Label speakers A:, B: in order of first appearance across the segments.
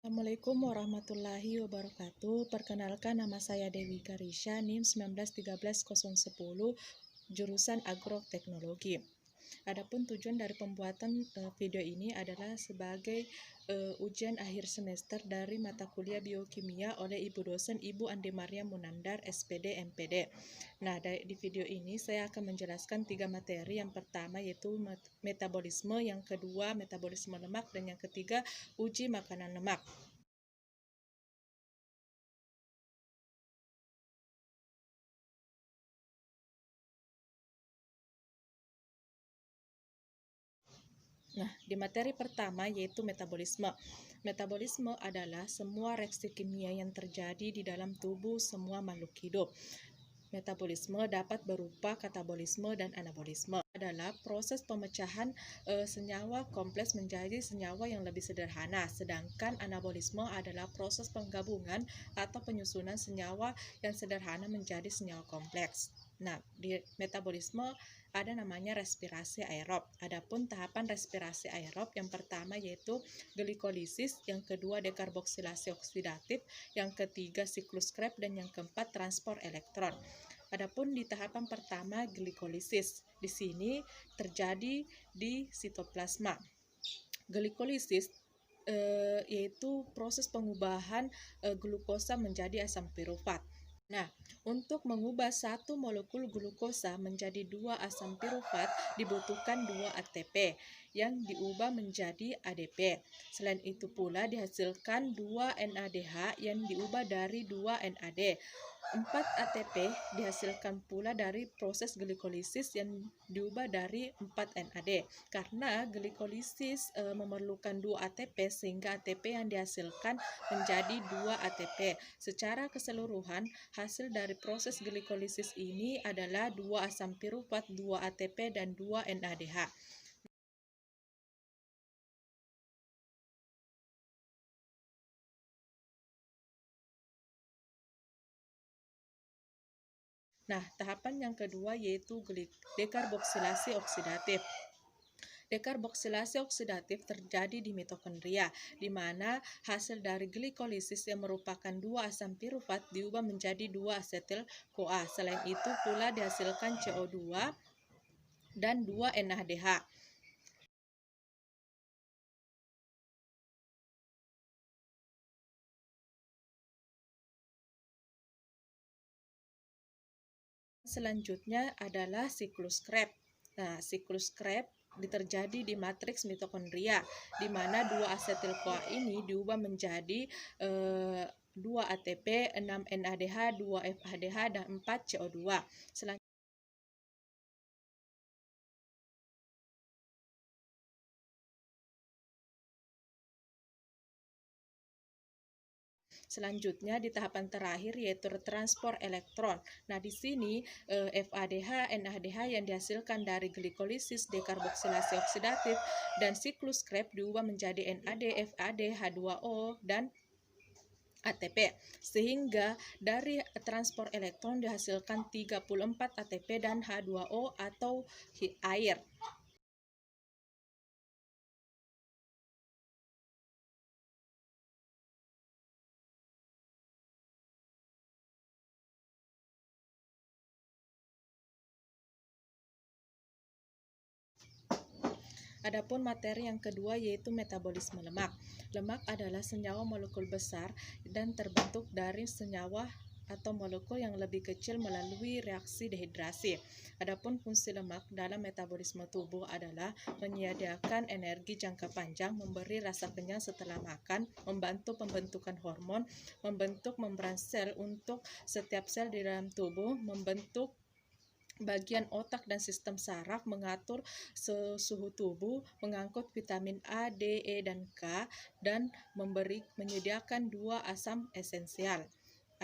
A: Assalamualaikum warahmatullahi wabarakatuh. Perkenalkan, nama saya Dewi Karisha, NIM 1913010, jurusan Agroteknologi. Adapun tujuan dari pembuatan video ini adalah sebagai ujian akhir semester dari mata kuliah biokimia oleh Ibu dosen Ibu Andi Maria Munandar, SPD, MPD. Nah, di video ini saya akan menjelaskan 3 materi. Yang pertama yaitu metabolisme, yang kedua metabolisme lemak, dan yang ketiga uji makanan lemak. Nah, di materi pertama yaitu metabolisme. Metabolisme adalah semua reaksi kimia yang terjadi di dalam tubuh semua makhluk hidup. Metabolisme dapat berupa katabolisme dan anabolisme. Adalah proses pemecahan senyawa kompleks menjadi senyawa yang lebih sederhana, sedangkan anabolisme adalah proses penggabungan atau penyusunan senyawa yang sederhana menjadi senyawa kompleks. Nah, di metabolisme ada namanya respirasi aerob. Adapun tahapan respirasi aerob yang pertama yaitu glikolisis, yang kedua dekarboksilasi oksidatif, yang ketiga siklus Krebs, dan yang keempat transport elektron. Adapun di tahapan pertama glikolisis, di sini terjadi di sitoplasma. Glikolisis yaitu proses pengubahan glukosa menjadi asam pirufat. Nah, untuk mengubah satu molekul glukosa menjadi 2 asam pirufat dibutuhkan 2 ATP yang diubah menjadi ADP. Selain itu pula dihasilkan 2 NADH yang diubah dari 2 NAD. 4 ATP dihasilkan pula dari proses glikolisis yang diubah dari 4 NAD. Karena glikolisis memerlukan 2 ATP sehingga ATP yang dihasilkan menjadi 2 ATP. Secara keseluruhan, hasil dari proses glikolisis ini adalah 2 asam pirufat, 2 ATP, dan 2 NADH. Nah, tahapan yang kedua yaitu dekarboksilasi oksidatif. Dekarboksilasi oksidatif terjadi di mitokondria, di mana hasil dari glikolisis yang merupakan 2 asam pirufat diubah menjadi 2 asetil-CoA. Selain itu pula dihasilkan CO2 dan 2 NADH. Selanjutnya adalah siklus Krebs. Nah, siklus Krebs terjadi di matriks mitokondria, di mana 2 asetil-CoA ini diubah menjadi 2 ATP, 6 NADH, 2 FADH, dan 4 CO2. Selanjutnya di tahapan terakhir yaitu transport elektron. Nah, di sini FADH, NADH yang dihasilkan dari glikolisis, dekarboksilasi oksidatif, dan siklus Krebs diubah menjadi NAD, FAD, H2O, dan ATP. Sehingga dari transport elektron dihasilkan 34 ATP dan H2O atau air. Adapun materi yang kedua yaitu metabolisme lemak. Lemak adalah senyawa molekul besar dan terbentuk dari senyawa atau molekul yang lebih kecil melalui reaksi dehidrasi. Adapun fungsi lemak dalam metabolisme tubuh adalah menyediakan energi jangka panjang, memberi rasa kenyang setelah makan, membantu pembentukan hormon, membentuk membran sel untuk setiap sel di dalam tubuh, membentuk bagian otak dan sistem saraf, mengatur suhu tubuh, mengangkut vitamin A, D, E, dan K, dan menyediakan 2 asam esensial.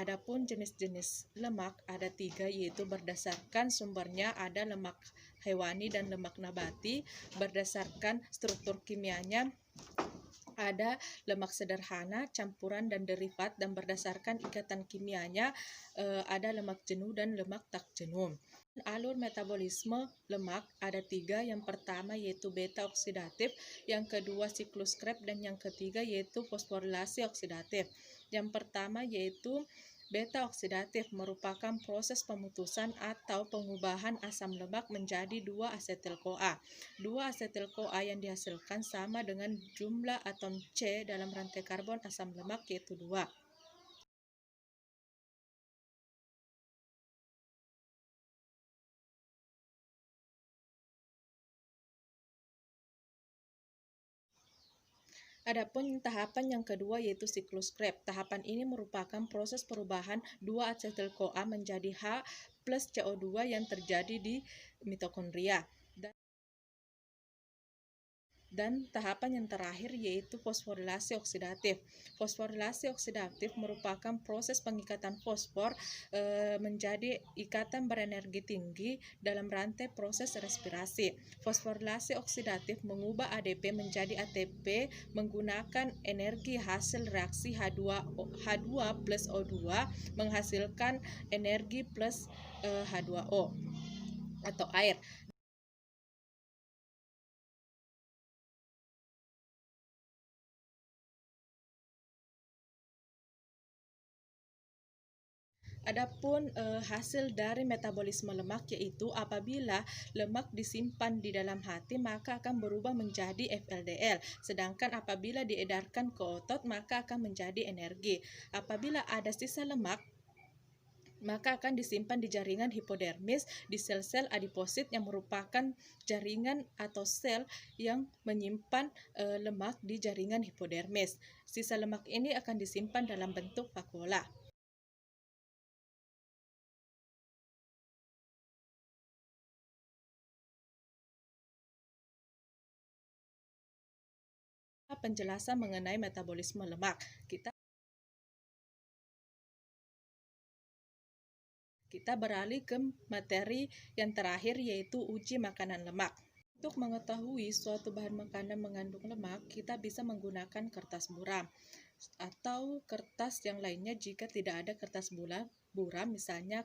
A: Adapun jenis-jenis lemak ada 3, yaitu berdasarkan sumbernya ada lemak hewani dan lemak nabati. Berdasarkan struktur kimianya ada lemak sederhana, campuran, dan derivat, dan berdasarkan ikatan kimianya ada lemak jenuh dan lemak tak jenuh. Alur metabolisme lemak ada 3, yang pertama yaitu beta oksidatif, yang kedua siklus Krebs, dan yang ketiga yaitu fosforilasi oksidatif. Yang pertama yaitu beta oksidatif merupakan proses pemutusan atau pengubahan asam lemak menjadi 2-asetil-CoA. 2-asetil-CoA yang dihasilkan sama dengan jumlah atom C dalam rantai karbon asam lemak yaitu 2. Adapun tahapan yang kedua yaitu siklus Krebs. Tahapan ini merupakan proses perubahan 2-asetil-CoA menjadi H plus CO2 yang terjadi di mitokondria. Dan tahapan yang terakhir yaitu fosforilasi oksidatif. Fosforilasi oksidatif merupakan proses pengikatan fosfor menjadi ikatan berenergi tinggi dalam rantai proses respirasi. Fosforilasi oksidatif mengubah ADP menjadi ATP menggunakan energi hasil reaksi H2 plus O2 menghasilkan energi plus H2O atau air. Adapun hasil dari metabolisme lemak yaitu apabila lemak disimpan di dalam hati maka akan berubah menjadi FLDL, sedangkan apabila diedarkan ke otot maka akan menjadi energi. Apabila ada sisa lemak maka akan disimpan di jaringan hipodermis di sel-sel adiposit yang merupakan jaringan atau sel yang menyimpan lemak di jaringan hipodermis. Sisa lemak ini akan disimpan dalam bentuk vakuola. Penjelasan mengenai metabolisme lemak. Kita beralih ke materi yang terakhir yaitu uji makanan lemak. Untuk mengetahui suatu bahan makanan mengandung lemak, kita bisa menggunakan kertas buram atau kertas yang lainnya jika tidak ada kertas buram, misalnya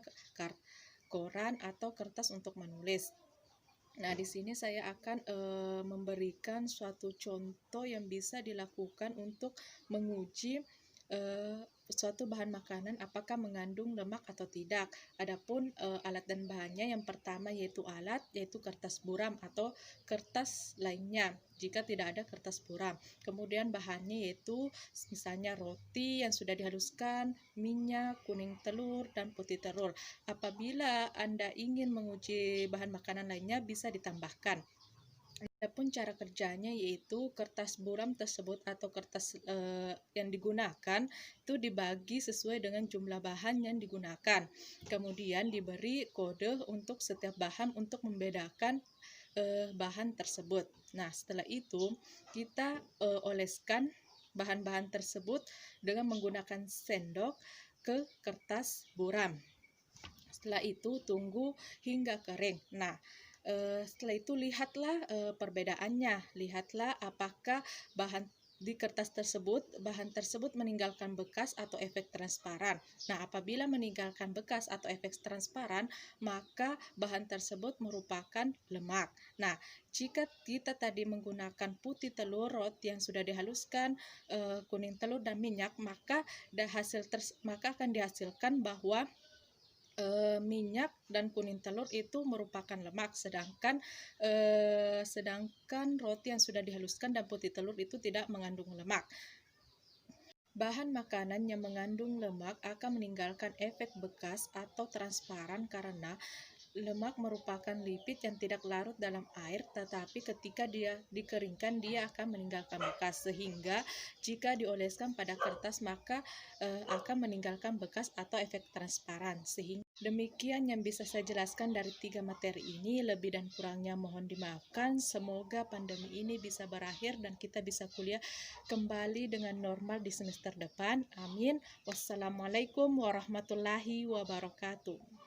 A: koran atau kertas untuk menulis. Nah, di sini saya akan memberikan suatu contoh yang bisa dilakukan untuk menguji suatu bahan makanan apakah mengandung lemak atau tidak. Adapun alat dan bahannya, yang pertama yaitu kertas buram atau kertas lainnya jika tidak ada kertas buram. Kemudian bahannya yaitu misalnya roti yang sudah dihaluskan, minyak, kuning telur, dan putih telur. Apabila Anda ingin menguji bahan makanan lainnya bisa ditambahkan. Adapun cara kerjanya yaitu kertas buram tersebut atau kertas yang digunakan itu dibagi sesuai dengan jumlah bahan yang digunakan. Kemudian diberi kode untuk setiap bahan untuk membedakan bahan tersebut. Nah, setelah itu kita oleskan bahan-bahan tersebut dengan menggunakan sendok ke kertas buram. Setelah itu tunggu hingga kering. Nah, setelah itu lihatlah perbedaannya, lihatlah apakah di kertas tersebut, bahan tersebut meninggalkan bekas atau efek transparan. Nah, apabila meninggalkan bekas atau efek transparan, maka bahan tersebut merupakan lemak. Nah, jika kita tadi menggunakan putih telur, roti yang sudah dihaluskan, kuning telur, dan minyak, maka akan dihasilkan bahwa minyak dan kuning telur itu merupakan lemak, sedangkan roti yang sudah dihaluskan dan putih telur itu tidak mengandung lemak. Bahan makanan yang mengandung lemak akan meninggalkan efek bekas atau transparan karena lemak merupakan lipid yang tidak larut dalam air, tetapi ketika dia dikeringkan dia akan meninggalkan bekas, sehingga jika dioleskan pada kertas maka akan meninggalkan bekas atau efek transparan. Sehingga demikian yang bisa saya jelaskan dari 3 materi ini, lebih dan kurangnya mohon dimaafkan. Semoga pandemi ini bisa berakhir dan kita bisa kuliah kembali dengan normal di semester depan. Amin. Wassalamualaikum warahmatullahi wabarakatuh.